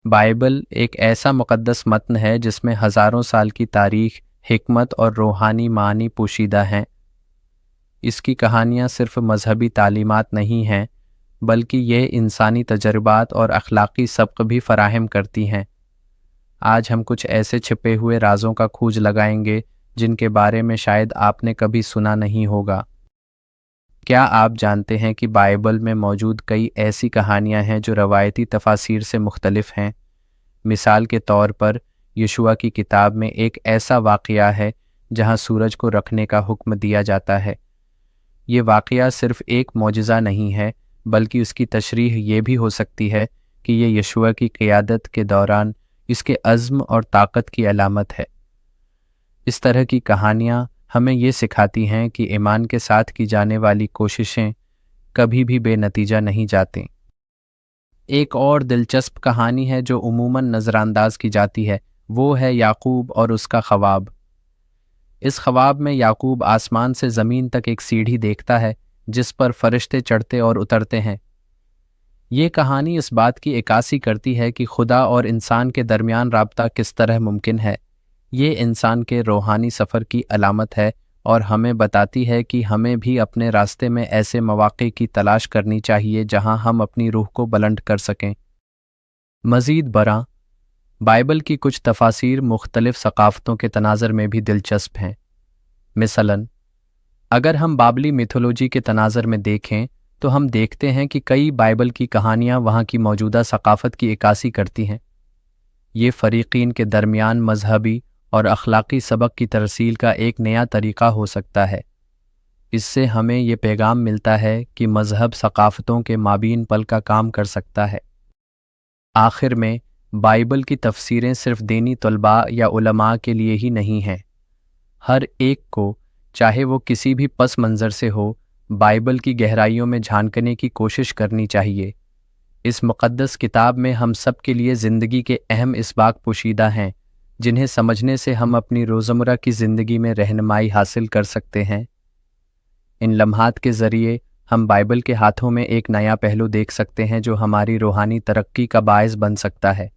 Bible एक ऐसा मुक़द्दस मतन है जिसमें हज़ारों साल की तारीख़, हिकमत और रूहानी मानी पोशीदा हैं। इसकी कहानियाँ सिर्फ़ मजहबी तालीमात नहीं हैं, बल्कि ये इंसानी तजर्बात और अखलाक़ी सबक भी फ़राहम करती हैं। आज हम कुछ ऐसे छिपे हुए राज़ों का खोज लगाएंगे जिनके बारे में शायद आपने कभी सुना नहीं होगा। क्या आप जानते हैं कि बाइबल में मौजूद कई ऐसी कहानियाँ हैं जो रवायती तफासिर से मुख्तलिफ हैं? मिसाल के तौर पर यशुआ की किताब में एक ऐसा वाक़या है जहाँ सूरज को रखने का हुक्म दिया जाता है। ये वाक़या सिर्फ़ एक मौजज़ा नहीं है, बल्कि उसकी तशरीह ये भी हो सकती है कि ये यशुआ की क़ियादत के दौरान इसके अज़्म और ताकत की अलामत है। इस तरह की कहानियाँ हमें ये सिखाती हैं कि ईमान के साथ की जाने वाली कोशिशें कभी भी बेनतीजा नहीं जातीं। एक और दिलचस्प कहानी है जो उमूमन नज़रअंदाज की जाती है, वो है याकूब और उसका ख्वाब। इस ख्वाब में याकूब आसमान से ज़मीन तक एक सीढ़ी देखता है जिस पर फरिश्ते चढ़ते और उतरते हैं। ये कहानी इस बात की इक्कासी करती है कि खुदा और इंसान के दरमियान राब्ता किस तरह मुमकिन है। ये इंसान के रूहानी सफ़र की अलामत है और हमें बताती है कि हमें भी अपने रास्ते में ऐसे मौक़े की तलाश करनी चाहिए जहां हम अपनी रूह को बुलंद कर सकें। मज़ीद बरां, बाइबल की कुछ तफासीर मुख्तलिफ़ सक़ाफ़तों के तनाज़र में भी दिलचस्प हैं। मिसलन, अगर हम बाबली मिथोलॉजी के तनाज़र में देखें तो हम देखते हैं कि कई बाइबल की कहानियाँ वहाँ की मौजूदा सक़ाफ़त की इक्कासी करती हैं। ये फ़रीक़ीन के दरमियान मजहबी और अखलाक़ी सबक की तरसील का एक नया तरीक़ा हो सकता है। इससे हमें ये पैगाम मिलता है कि मज़हब सक़ाफ़तों के माबीन पल का काम कर सकता है। आखिर में, बाइबल की तफ़सीरें सिर्फ़ दीनी तलबा या उलमा के लिए ही नहीं हैं। हर एक को, चाहे वो किसी भी पस मंज़र से हो, बाइबल की गहराइयों में झांकने की कोशिश करनी चाहिए। इस मुक़द्दस किताब में हम सब के लिए ज़िंदगी के अहम इसबाक पोशीदा हैं, जिन्हें समझने से हम अपनी रोज़मर्रा की ज़िंदगी में रहनुमाई हासिल कर सकते हैं। इन लम्हात के ज़रिए हम बाइबल के हाथों में एक नया पहलू देख सकते हैं जो हमारी रूहानी तरक्की का बायस बन सकता है।